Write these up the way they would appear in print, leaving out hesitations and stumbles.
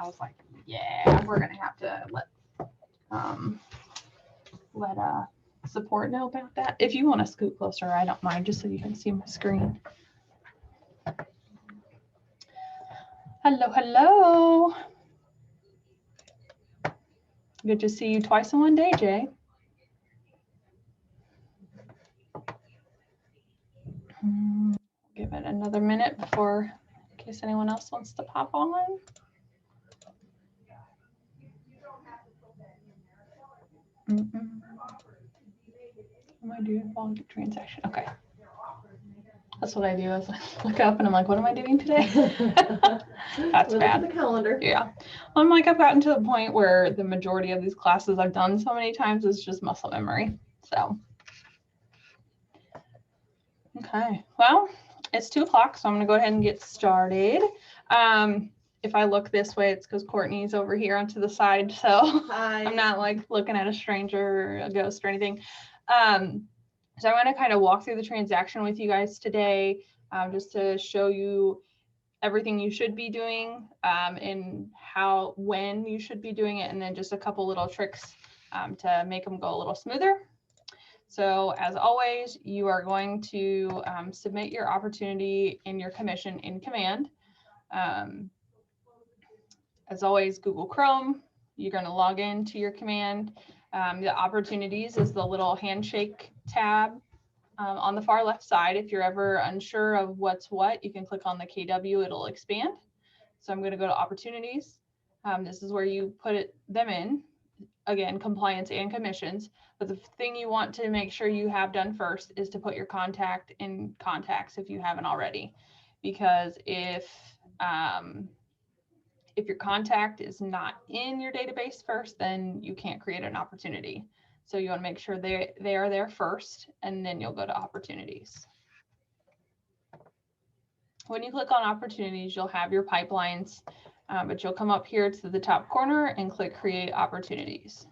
I was like, yeah, we're gonna have to let support know about that. If you want to scoot closer, I don't mind, just so you can see my screen. Hello, hello. Good to see you twice in one day, Jay. Give it another minute before, in case anyone else wants to pop on. What am I doing? Voluntary transaction. Okay. That's what I do. Is I look up and I'm like, what am I doing today? That's bad. The calendar. Yeah. Well, I'm like, I've gotten to the point where the majority of these classes I've done so many times is just muscle memory. So. Okay. Well, it's 2 o'clock, so I'm going to go ahead and get started. If I look this way, it's because Courtney's over here onto the side. So Hi. I'm not like looking at a stranger or a ghost or anything. So I want to kind of walk through the transaction with you guys today, just to show you everything you should be doing, and when you should be doing it, and then just a couple little tricks to make them go a little smoother. So as always, you are going to submit your opportunity and your commission in Command. As always, Google Chrome, you're going to log into your Command. The opportunities is the little handshake tab on the far left side. If you're ever unsure of what's what, you can click on the KW, it'll expand. So I'm going to go to opportunities. This is where you put them in. Again, compliance and commissions. But the thing you want to make sure you have done first is to put your contact in contacts if you haven't already. Because if your contact is not in your database first, then you can't create an opportunity. So you want to make sure they are there first, and then you'll go to opportunities. When you click on opportunities, you'll have your pipelines, but you'll come up here to the top corner and click create opportunities.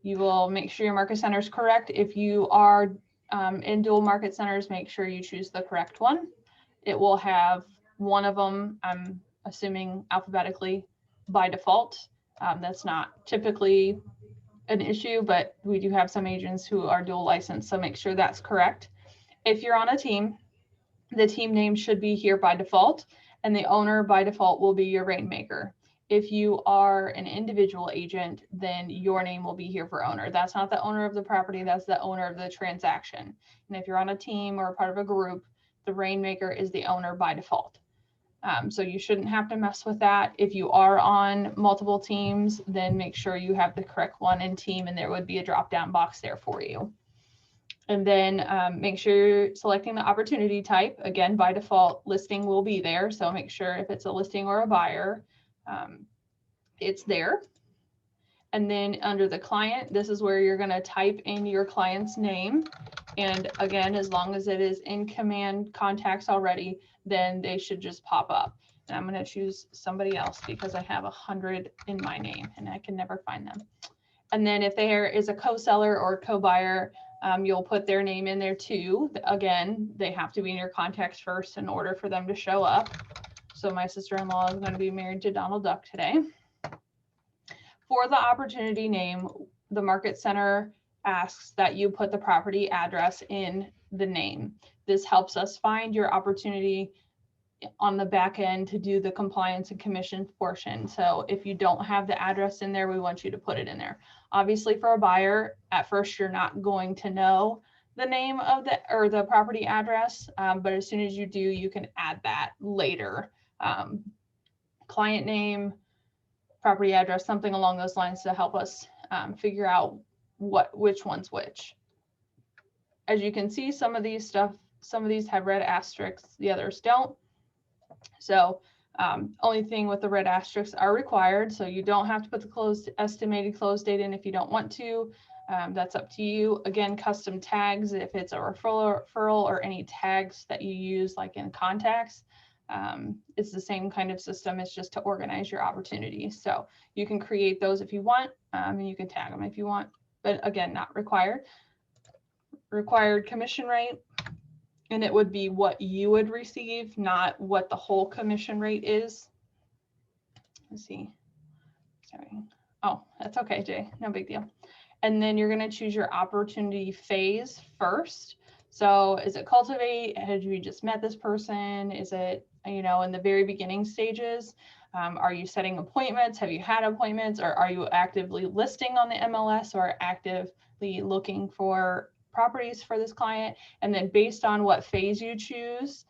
You will make sure your market center is correct. If you are in dual market centers, make sure you choose the correct one. It will have one of them, I'm assuming alphabetically by default. That's not typically an issue, but we do have some agents who are dual licensed, so make sure that's correct. If you're on a team, the team name should be here by default, and the owner by default will be your rainmaker. If you are an individual agent, then your name will be here for owner. That's not the owner of the property, that's the owner of the transaction. And if you're on a team or a part of a group, the rainmaker is the owner by default. So you shouldn't have to mess with that. If you are on multiple teams, then make sure you have the correct one in team, and there would be a drop-down box there for you. And then make sure you're selecting the opportunity type. Again, by default, listing will be there. So make sure if it's a listing or a buyer, it's there. And then under the client, this is where you're going to type in your client's name. And again, as long as it is in Command contacts already, then they should just pop up. And I'm going to choose somebody else because I have 100 in my name and I can never find them. And then if there is a co-seller or co-buyer, you'll put their name in there too. Again, they have to be in your contacts first in order for them to show up. So my sister-in-law is going to be married to Donald Duck today. For the opportunity name, the Market Center asks that you put the property address in the name. This helps us find your opportunity on the back end to do the compliance and commission portion. So if you don't have the address in there, we want you to put it in there. Obviously for a buyer, at first you're not going to know the name of the property address, but as soon as you do, you can add that later. Client name, property address, something along those lines to help us figure out which one's which. As you can see, some of these have red asterisks, the others don't. So only thing with the red asterisks are required. So you don't have to put the estimated close date in if you don't want to. That's up to you. Again, custom tags, if it's a referral or any tags that you use like in contacts, it's the same kind of system. It's just to organize your opportunities. So you can create those if you want, and you can tag them if you want, but again, not required. Required commission rate, and it would be what you would receive, not what the whole commission rate is. let's see. Sorry. Oh, that's okay, Jay. No big deal. And then you're going to choose your opportunity phase first. So is it cultivate? Had you just met this person? Is it, you know, in the very beginning stages? Are you setting appointments? Have you had appointments? Or are you actively listing on the MLS or actively looking for properties for this client? And then based on what phase you choose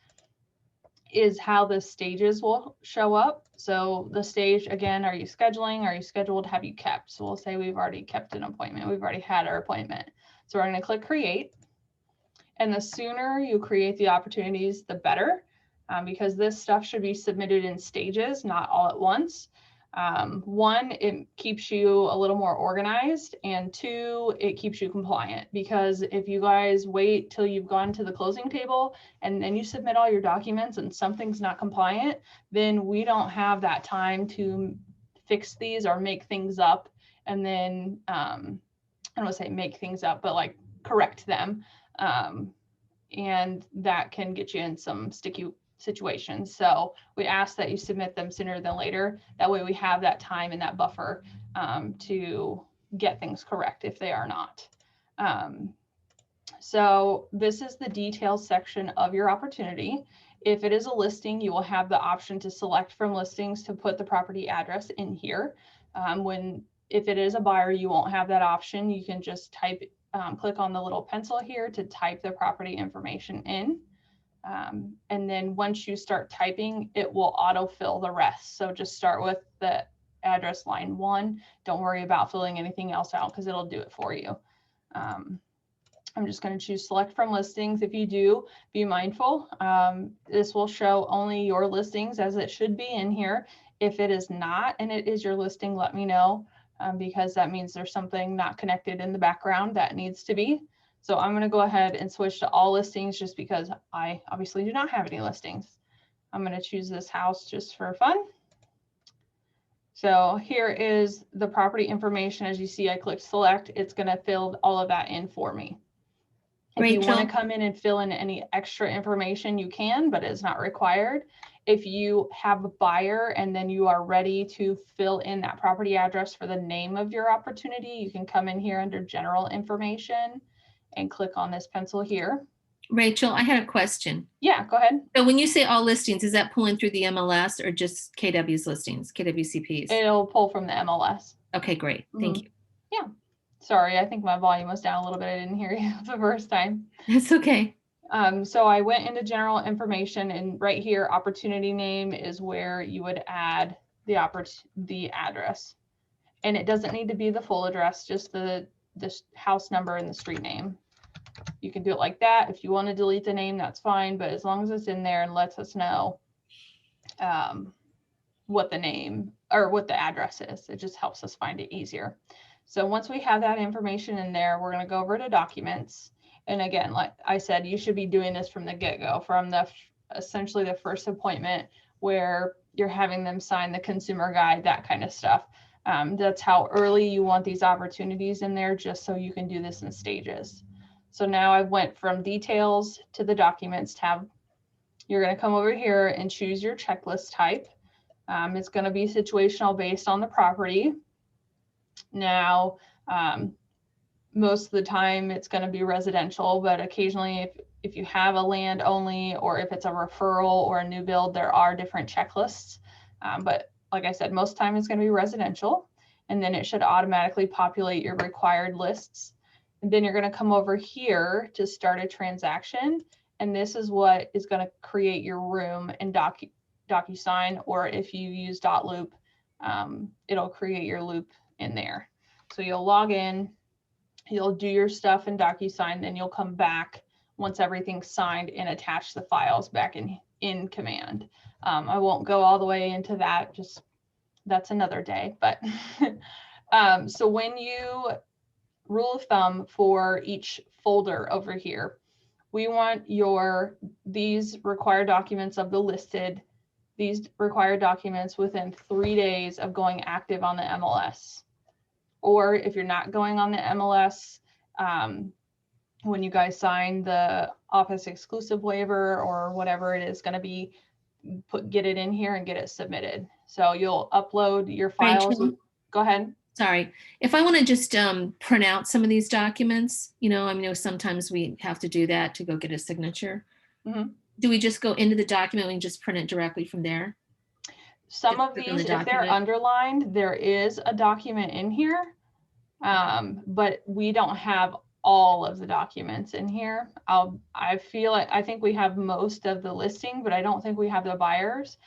is how the stages will show up. So the stage, again, are you scheduling? Are you scheduled? Have you kept? So we'll say we've already kept an appointment. We've already had our appointment. So we're going to click create. And the sooner you create the opportunities, the better, because this stuff should be submitted in stages, not all at once. One, it keeps you a little more organized, and two, it keeps you compliant, because if you guys wait till you've gone to the closing table and then you submit all your documents and something's not compliant, then we don't have that time to fix these or make things up. And then I don't want to say make things up, but like correct them. And that can get you in some sticky situations. So we ask that you submit them sooner than later. That way we have that time and that buffer to get things correct if they are not. So this is the details section of your opportunity. If it is a listing, you will have the option to select from listings to put the property address in here. If it is a buyer, you won't have that option. You can just type, click on the little pencil here to type the property information in. And then once you start typing, it will autofill the rest. So just start with the address line 1. Don't worry about filling anything else out because it'll do it for you. I'm just going to choose select from listings. If you do, be mindful. This will show only your listings as it should be in here. If it is not and it is your listing, let me know, because that means there's something not connected in the background that needs to be. So I'm going to go ahead and switch to all listings just because I obviously do not have any listings. I'm going to choose this house just for fun. So here is the property information. As you see, I clicked select. It's going to fill all of that in for me. If you want to come in and fill in any extra information, you can, but it's not required. If you have a buyer and then you are ready to fill in that property address for the name of your opportunity, you can come in here under general information and click on this pencil here. Rachel, I had a question. Yeah, go ahead. So when you say all listings, is that pulling through the MLS or just KW's listings, KWCP's? It'll pull from the MLS. Okay, great. Thank you. Yeah. Sorry, I think my volume was down a little bit. I didn't hear you the first time. That's okay. So I went into general information, and right here, opportunity name is where you would add the address. And it doesn't need to be the full address, just the house number and the street name. You can do it like that. If you want to delete the name, that's fine. But as long as it's in there and lets us know what the name or what the address is, it just helps us find it easier. So once we have that information in there, we're going to go over to documents. And again, like I said, you should be doing this from the get-go, from essentially the first appointment where you're having them sign the consumer guide, that kind of stuff. That's how early you want these opportunities in there, just so you can do this in stages. So now I went from details to the documents tab. You're going to come over here and choose your checklist type. It's going to be situational based on the property. Now, most of the time it's going to be residential, but occasionally if you have a land only, or if it's a referral or a new build, there are different checklists. But like I said, most time it's going to be residential, and then it should automatically populate your required lists. And then you're going to come over here to start a transaction. And this is what is going to create your room in DocuSign, or if you use .loop, it'll create your loop in there. So you'll log in, you'll do your stuff in DocuSign, then you'll come back once everything's signed and attach the files back in Command. I won't go all the way into that, just that's another day. But so when you, rule of thumb for each folder over here, we want these required documents of the listed, these required documents within 3 days of going active on the MLS. Or if you're not going on the MLS, when you guys sign the office exclusive waiver or whatever it is going to be, get it in here and get it submitted. So you'll upload your Rachel? files. Go ahead. Sorry, if I want to just print out some of these documents, I know sometimes we have to do that to go get a signature. Mhm. Do we just go into the document and just print it directly from there? Some Just of click on these, the if they're document? underlined, there is a document in here. But we don't have all of the documents in here. I think we have most of the listing, but I don't think we have the buyers.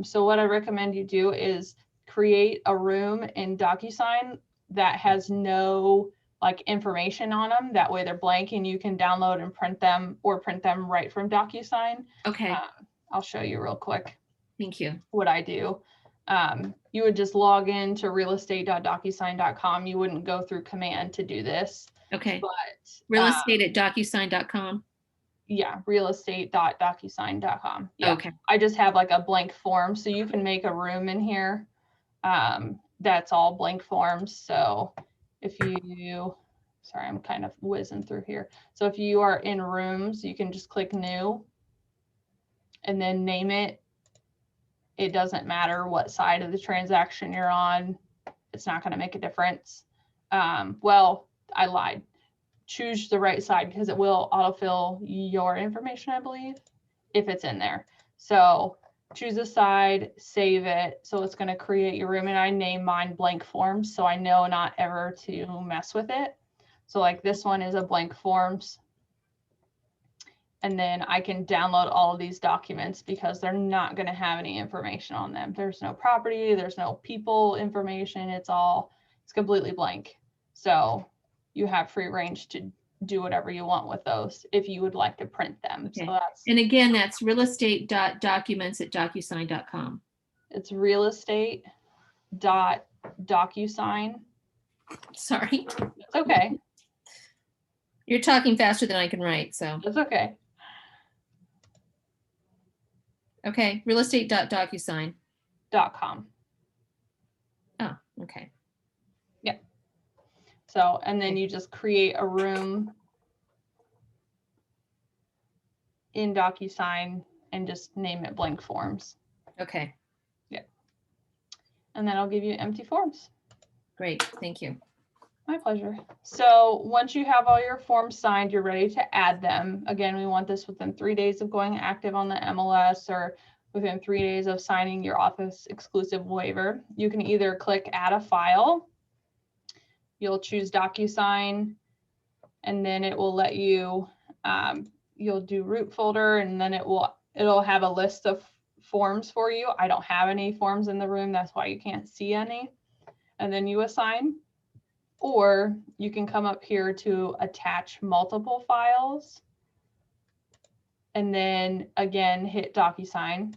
So what I recommend you do is create a room in DocuSign that has no like information on them. That way they're blank and you can download and print them or print them right from DocuSign. Okay, I'll show you real quick thank you. what I do. You would just log into realestate.docusign.com. You wouldn't go through command to do this, Okay, but realestate@docusign.com. yeah, realestate.docusign.com. Yeah, Okay, I just have like a blank form, so you can make a room in here. That's all blank forms. So if you, sorry, I'm kind of whizzing through here. So if you are in rooms, you can just click new and then name it. It doesn't matter what side of the transaction you're on. It's not going to make a difference. Well, I lied. Choose the right side because it will autofill your information, I believe, if it's in there. So choose a side, save it. So it's going to create your room, and I name mine blank forms so I know not ever to mess with it. So like this one is a blank forms. And then I can download all of these documents because they're not going to have any information on them. There's no property, there's no people information. It's completely blank. So you have free range to do whatever you want with those if you would like to print them. Okay. So that's, and again, that's realestate.documents@docusign.com. it's realestate.docusign. Sorry, It's okay. you're talking faster than I can write, so. It's okay. Okay, realestate.docusign. .com. Oh, okay. So, and then you just create a room in DocuSign and just name it blank forms. Okay, And then I'll give you empty forms. great, thank you. My pleasure. So once you have all your forms signed, you're ready to add them. Again, we want this within 3 days of going active on the MLS or within 3 days of signing your office exclusive waiver. You can either click add a file. You'll choose DocuSign, and then it will let you, you'll do root folder, and then it'll have a list of forms for you. I don't have any forms in the room. That's why you can't see any. And then you assign. Or you can come up here to attach multiple files. And then again, hit DocuSign.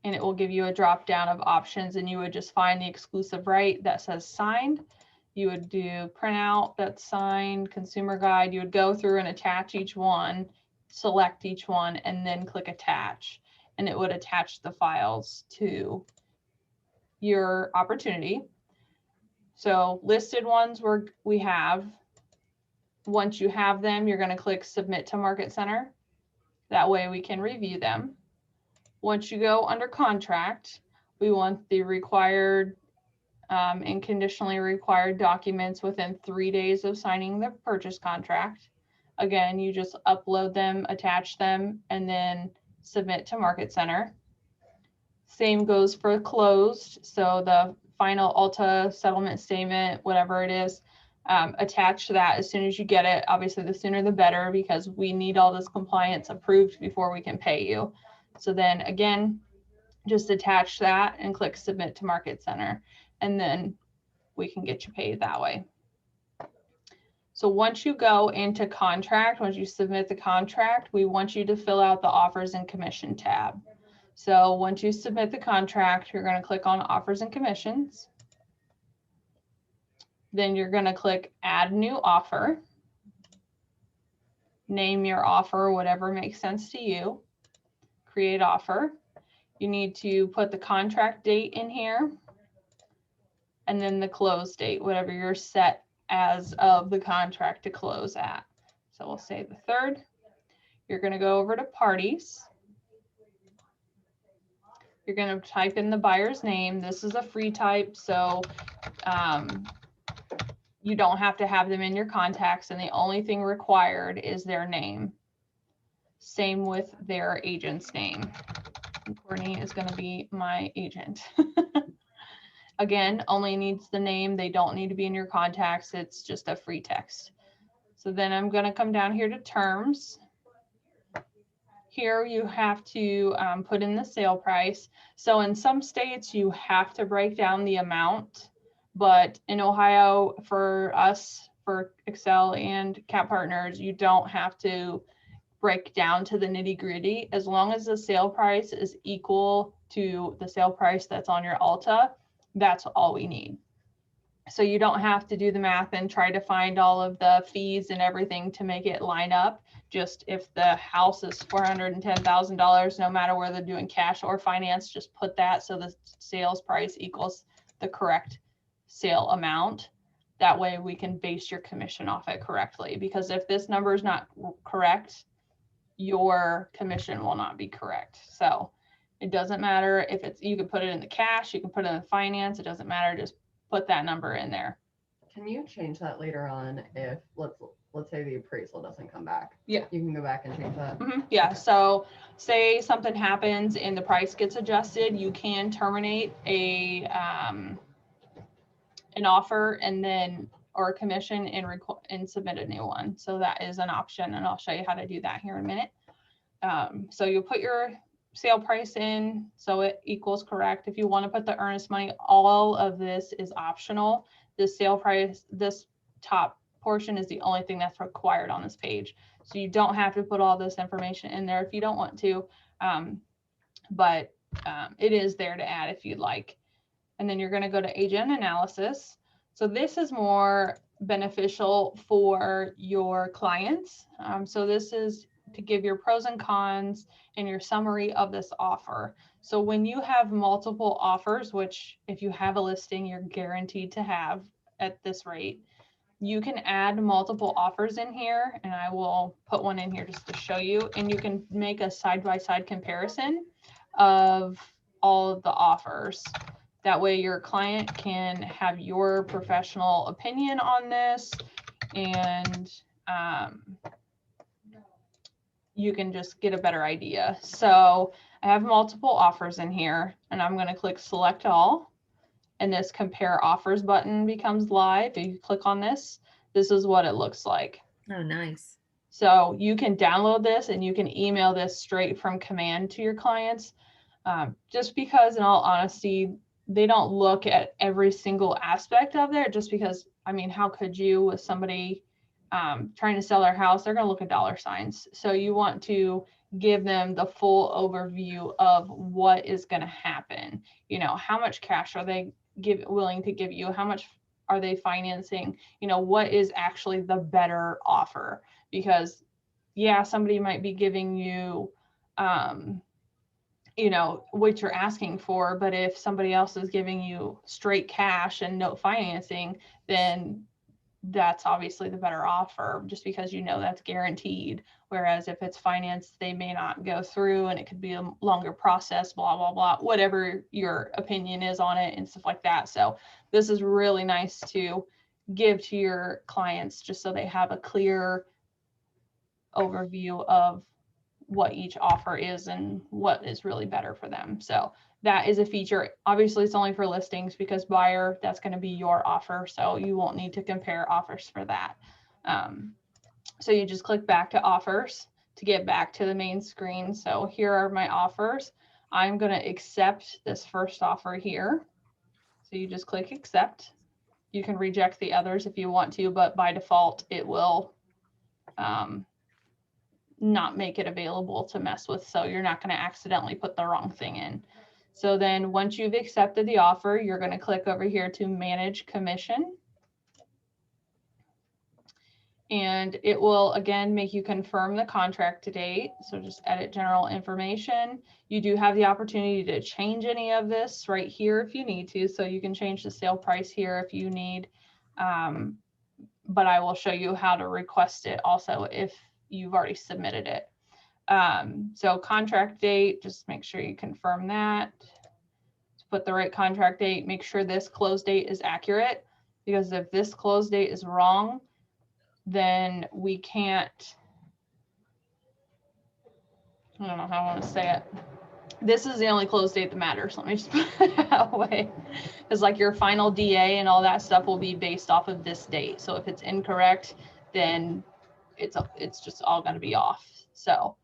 And it will give you a drop down of options, and you would just find the exclusive right that says signed. You would do printout that's signed, consumer guide. You would go through and attach each one, select each one, and then click attach. And it would attach the files to your opportunity. So listed ones we have. Once you have them, you're going to click submit to Market Center. That way we can review them. Once you go under contract, we want the required and conditionally required documents within 3 days of signing the purchase contract. Again, you just upload them, attach them, and then submit to Market Center. Same goes for closed. So the final Alta settlement statement, whatever it is, attach that as soon as you get it. Obviously, the sooner the better, because we need all this compliance approved before we can pay you. So then again, just attach that and click submit to Market Center, and then we can get you paid that way. So once you go into contract, once you submit the contract, we want you to fill out the offers and commission tab. So once you submit the contract, you're going to click on offers and commissions. Then you're going to click add new offer. Name your offer, whatever makes sense to you. Create offer. You need to put the contract date in here, and then the close date, whatever you're set as of the contract to close at. So we'll say the 3rd. You're going to go over to parties. You're going to type in the buyer's name. This is a free type, so you don't have to have them in your contacts, and the only thing required is their name. Same with their agent's name. Courtney is going to be my agent. Again, only needs the name. They don't need to be in your contacts. It's just a free text. So then I'm going to come down here to terms. Here you have to put in the sale price. So in some states you have to break down the amount, but in Ohio, for us, for Excel and Cat Partners, you don't have to break down to the nitty gritty. As long as the sale price is equal to the sale price that's on your Alta, that's all we need. So you don't have to do the math and try to find all of the fees and everything to make it line up. Just if the house is $410,000, no matter whether they're doing cash or finance, just put that so the sales price equals the correct sale amount. That way we can base your commission off it correctly. Because if this number is not correct, your commission will not be correct. So it doesn't matter if it's, you can put it in the cash, you can put it in the finance, it doesn't matter, just put that number in there. Can you change that later on if let's say the appraisal doesn't come back? Yeah. You can go back and change that. Yeah, so say something happens and the price gets adjusted, you can terminate a an offer and then or a commission and submit a new one. So that is an option, and I'll show you how to do that here in a minute. So you'll put your sale price in so it equals correct. If you want to put the earnest money, all of this is optional. This sale price, this top portion is the only thing that's required on this page. So you don't have to put all this information in there if you don't want to, but it is there to add if you'd like. And then you're going to go to agent analysis. So this is more beneficial for your clients. So this is to give your pros and cons and your summary of this offer. So when you have multiple offers, which if you have a listing, you're guaranteed to have at this rate, you can add multiple offers in here, and I will put one in here just to show you, and you can make a side-by-side comparison of all of the offers. That way your client can have your professional opinion on this, and you can just get a better idea. So I have multiple offers in here, and I'm going to click select all, and this compare offers button becomes live. If you click on this, this is what it looks like. Oh, nice. So you can download this and you can email this straight from command to your clients. Just because, in all honesty, they don't look at every single aspect of there, just because, I mean, how could you with somebody trying to sell their house? They're going to look at dollar signs. So you want to give them the full overview of what is going to happen. You know, how much cash are they willing to give you? How much are they financing? You know, what is actually the better offer? Because yeah, somebody might be giving you, you know, what you're asking for, but if somebody else is giving you straight cash and no financing, then that's obviously the better offer, just because you know that's guaranteed. Whereas if it's financed, they may not go through, and it could be a longer process, blah, blah, blah, whatever your opinion is on it and stuff like that. So this is really nice to give to your clients, just so they have a clear overview of what each offer is and what is really better for them. So that is a feature. Obviously it's only for listings, because buyer, that's going to be your offer, so you won't need to compare offers for that. So you just click back to offers to get back to the main screen. So here are my offers. I'm going to accept this first offer here. So you just click accept. You can reject the others if you want to, but by default it will not make it available to mess with, so you're not going to accidentally put the wrong thing in. So then once you've accepted the offer, you're going to click over here to manage commission, and it will again make you confirm the contract date. So just edit general information. You do have the opportunity to change any of this right here if you need to, so you can change the sale price here if you need, but I will show you how to request it also if you've already submitted it. So contract date, just make sure you confirm that. put the right contract date, make sure this close date is accurate, because if this close date is wrong, then we can't, I don't know how I want to say it. This is the only close date that matters. Let me just put it that way. Because like your final DA and all that stuff will be based off of this date. So if it's incorrect, then it's just all going to be off. So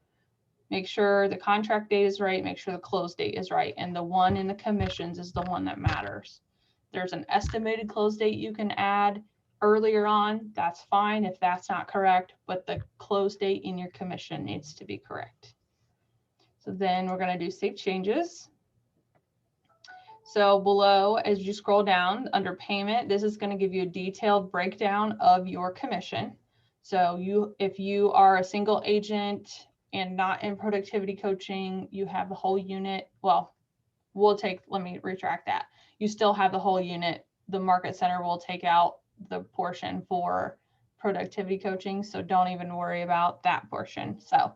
make sure the contract date is right, make sure the close date is right, and the one in the commissions is the one that matters. There's an estimated close date you can add earlier on, that's fine if that's not correct, but the close date in your commission needs to be correct. So then we're going to do save changes. So below, as you scroll down under payment, this is going to give you a detailed breakdown of your commission. So if you are a single agent and not in productivity coaching, you have the whole unit. Well, let me retract that. You still have the whole unit. The Market Center will take out the portion for productivity coaching. So don't even worry about that portion. So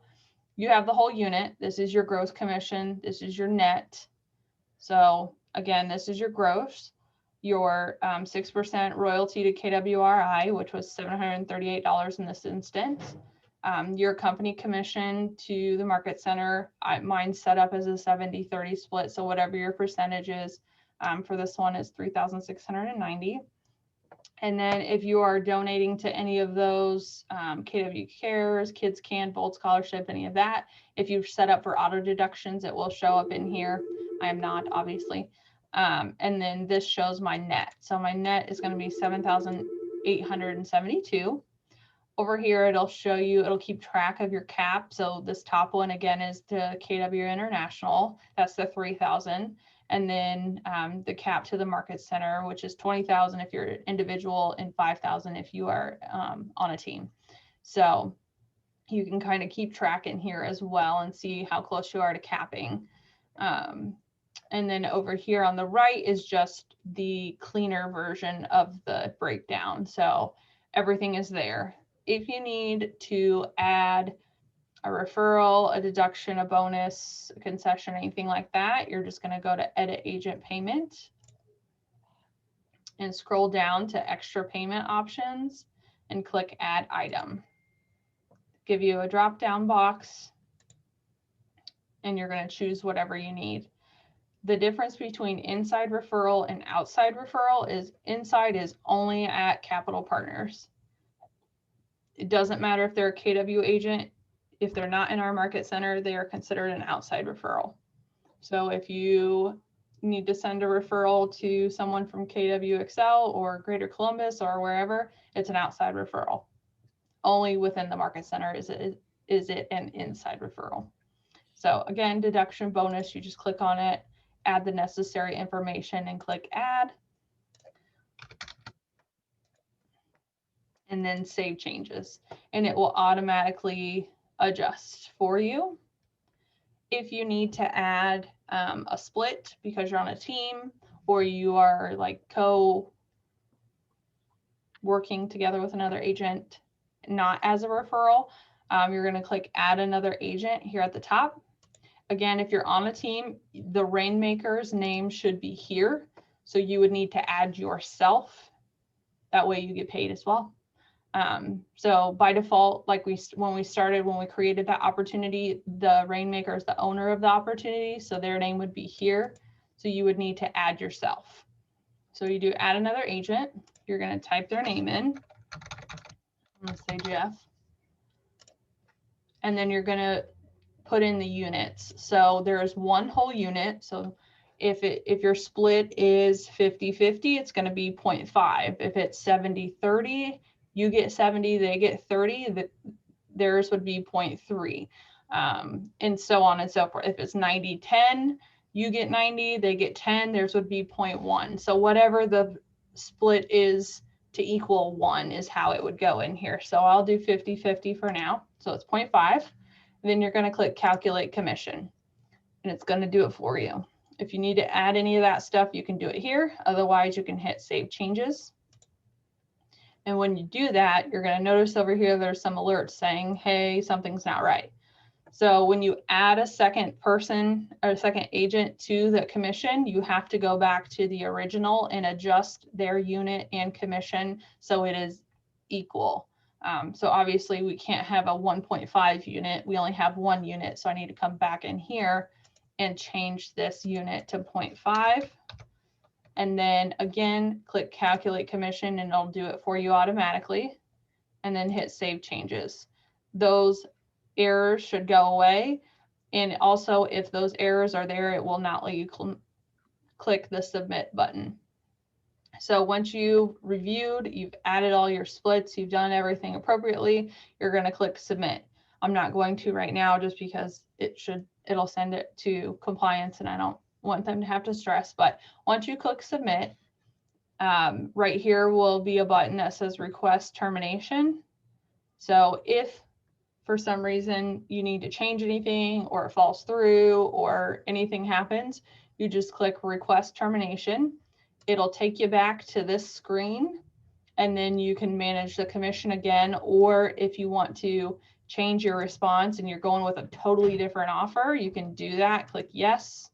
you have the whole unit. This is your gross commission. This is your net. So again, this is your gross, your 6% royalty to KWRI, which was $738 in this instance. Your company commission to the Market Center, mine's set up as a 70-30 split. So whatever your percentage is for this one is $3,690. And then if you are donating to any of those, KW Cares, Kids Can, Bold Scholarship, any of that, if you've set up for auto deductions, it will show up in here. I am not, obviously. And then this shows my net. So my net is going to be 7,872. Over here, it'll show you, it'll keep track of your cap. So this top one again is to KW International. That's the 3,000. And then the cap to the Market Center, which is 20,000 if you're individual and 5,000 if you are on a team. So you can kind of keep track in here as well and see how close you are to capping. And then over here on the right is just the cleaner version of the breakdown. So everything is there. If you need to add a referral, a deduction, a bonus, a concession, anything like that, you're just going to go to Edit Agent Payment and scroll down to Extra Payment Options and click Add Item. Give you a drop-down box and you're going to choose whatever you need. The difference between inside referral and outside referral is inside is only at Capital Partners. It doesn't matter if they're a KW agent. If they're not in our Market Center, they are considered an outside referral. So if you need to send a referral to someone from KW Excel or Greater Columbus or wherever, it's an outside referral. Only within the Market Center is it an inside referral. So again, deduction, bonus, you just click on it, add the necessary information and click Add. And then Save Changes. And it will automatically adjust for you. If you need to add a split because you're on a team or you are like working together with another agent, not as a referral, you're going to click Add Another Agent here at the top. Again, if you're on a team, the Rainmaker's name should be here. So you would need to add yourself. That way you get paid as well. So by default, like when we created that opportunity, the Rainmaker is the owner of the opportunity. So their name would be here. So you would need to add yourself. So you do Add Another Agent. You're going to type their name in. I'm going to say Jeff. And then you're going to put in the units. So there's one whole unit. So if your split is 50-50, it's going to be 0.5. If it's 70-30, you get 70, they get 30, theirs would be 0.3, and so on and so forth. If it's 90-10, you get 90, they get 10, theirs would be 0.1. So whatever the split is to equal 1 is how it would go in here. So I'll do 50-50 for now. So it's 0.5. Then you're going to click Calculate Commission, and it's going to do it for you. If you need to add any of that stuff, you can do it here. Otherwise, you can hit Save Changes. And when you do that, you're going to notice over here, there's some alerts saying, hey, something's not right. So when you add a second person or a second agent to the commission, you have to go back to the original and adjust their unit and commission so it is equal. So obviously we can't have a 1.5 unit. We only have 1 unit. So I need to come back in here and change this unit to 0.5. And then again, click calculate commission and it'll do it for you automatically. And then hit save changes. Those errors should go away. And also if those errors are there, it will not let you click the submit button. So once you've reviewed, you've added all your splits, you've done everything appropriately, you're going to click submit. I'm not going to right now just because it'll send it to compliance and I don't want them to have to stress. But once you click submit, right here will be a button that says request termination. So if for some reason you need to change anything or it falls through or anything happens, you just click request termination. It'll take you back to this screen and then you can manage the commission again. Or if you want to change your response and you're going with a totally different offer, you can do that. Click yes.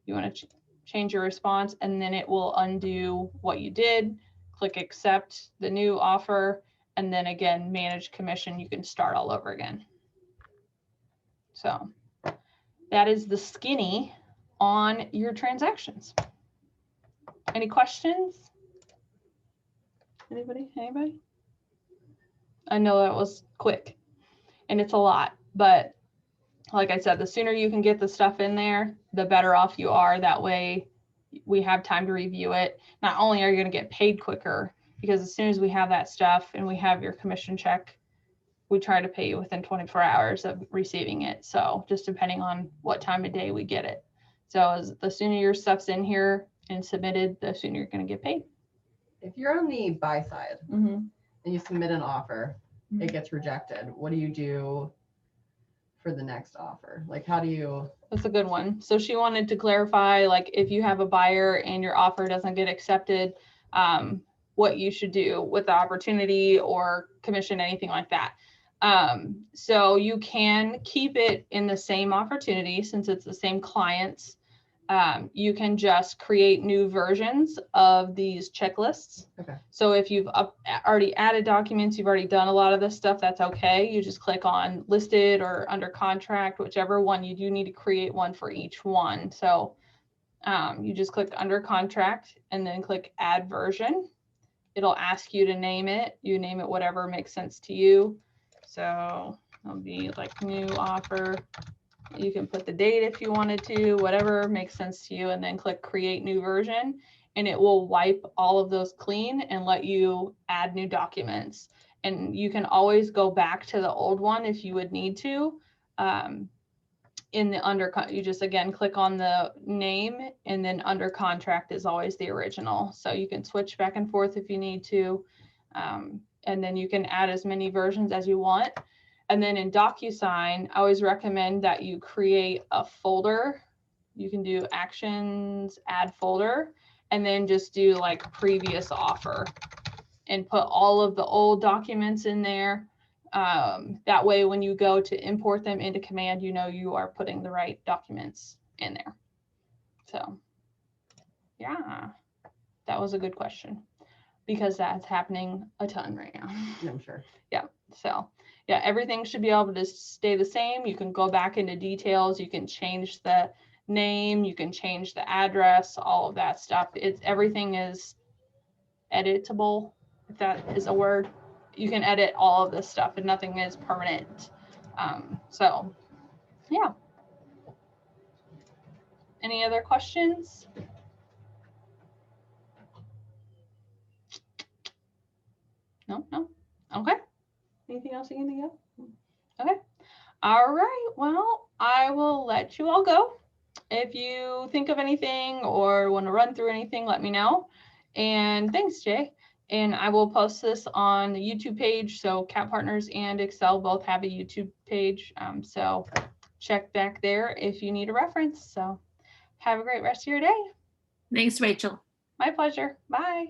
You want to change your response and then it will undo what you did. Click accept the new offer and then again, manage commission. You can start all over again. So that is the skinny on your transactions. Any questions? Anybody? I know that was quick and it's a lot, but like I said, the sooner you can get the stuff in there, the better off you are. That way we have time to review it. Not only are you going to get paid quicker, because as soon as we have that stuff and we have your commission check, we try to pay you within 24 hours of receiving it. So just depending on what time of day we get it. So the sooner your stuff's in here and submitted, the sooner you're going to get paid. If you're on the buy side and you submit an offer, it gets rejected. What do you do for the next offer? Like, how do you? That's a good one. So she wanted to clarify, like, if you have a buyer and your offer doesn't get accepted, what you should do with the opportunity or commission, anything like that. So you can keep it in the same opportunity since it's the same clients. You can just create new versions of these checklists. Okay. So if you've already added documents, you've already done a lot of this stuff, that's okay. You just click on listed or under contract, whichever one. You do need to create one for each one. So you just click under contract and then click add version. It'll ask you to name it. You name it whatever makes sense to you. So it'll be like new offer. You can put the date if you wanted to, whatever makes sense to you, and then click create new version, and it will wipe all of those clean and let you add new documents. And you can always go back to the old one if you would need to. In the you just again click on the name, and then under contract is always the original. So you can switch back and forth if you need to, and then you can add as many versions as you want. And then in DocuSign, I always recommend that you create a folder. You can do actions, add folder, and then just do like previous offer and put all of the old documents in there. That way, when you go to import them into Command, you know you are putting the right documents in there. So yeah, that was a good question because that's happening a ton right now. I'm sure. Yeah. So yeah, everything should be able to stay the same. You can go back into details. You can change the name. You can change the address, all of that stuff. Everything is editable, if that is a word. You can edit all of this stuff and nothing is permanent. So yeah. Any other questions? No. Okay. Anything else you can think of? Okay. All right. Well, I will let you all go. If you think of anything or want to run through anything, let me know. And thanks, Jay. And I will post this on the YouTube page. So Cat Partners and Excel both have a YouTube page. So check back there if you need a reference. So have a great rest of your day. Thanks, Rachel. My pleasure. Bye.